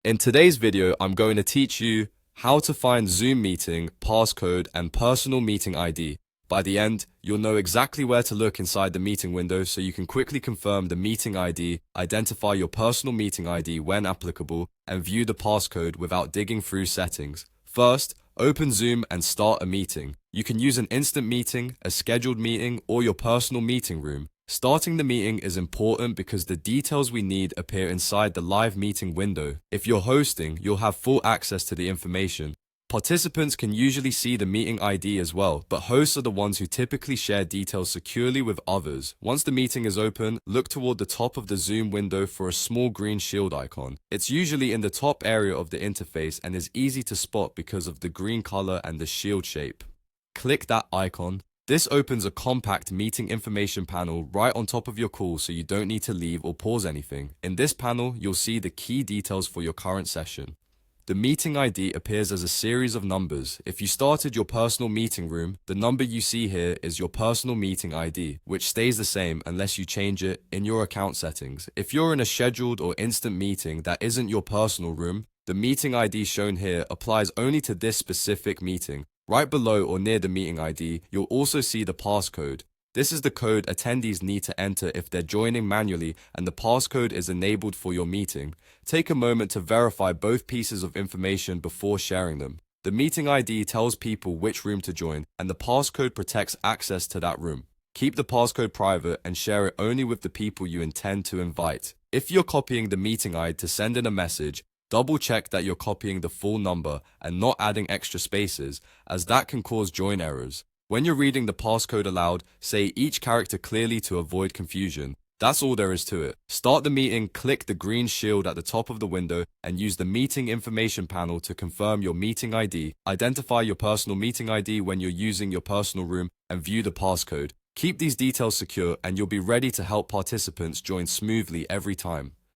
In today's video, I'm going to teach you how to find Zoom meeting, passcode, and personal meeting ID. By the end, you'll know exactly where to look inside the meeting window so you can quickly confirm the meeting ID, identify your personal meeting ID when applicable, and view the passcode without digging through settings. First, open Zoom and start a meeting. You can use an instant meeting, a scheduled meeting, or your personal meeting room. Starting the meeting is important because the details we need appear inside the live meeting window. If you're hosting, you'll have full access to the information. Participants can usually see the meeting ID as well, but hosts are the ones who typically share details securely with others. Once the meeting is open, look toward the top of the Zoom window for a small green shield icon. It's usually in the top area of the interface and is easy to spot because of the green color and the shield shape. Click that icon. This opens a compact meeting information panel right on top of your call so you don't need to leave or pause anything. In this panel, you'll see the key details for your current session. The meeting ID appears as a series of numbers. If you started your personal meeting room, the number you see here is your personal meeting ID, which stays the same unless you change it in your account settings. If you're in a scheduled or instant meeting that isn't your personal room, the meeting ID shown here applies only to this specific meeting. Right below or near the meeting ID, you'll also see the passcode. This is the code attendees need to enter if they're joining manually and the passcode is enabled for your meeting. Take a moment to verify both pieces of information before sharing them. The meeting ID tells people which room to join, and the passcode protects access to that room. Keep the passcode private and share it only with the people you intend to invite. If you're copying the meeting ID to send in a message, double check that you're copying the full number and not adding extra spaces, as that can cause join errors. When you're reading the passcode aloud, say each character clearly to avoid confusion. That's all there is to it. Start the meeting, click the green shield at the top of the window, and use the meeting information panel to confirm your meeting ID. Identify your personal meeting ID when you're using your personal room, and view the passcode. Keep these details secure, and you'll be ready to help participants join smoothly every time.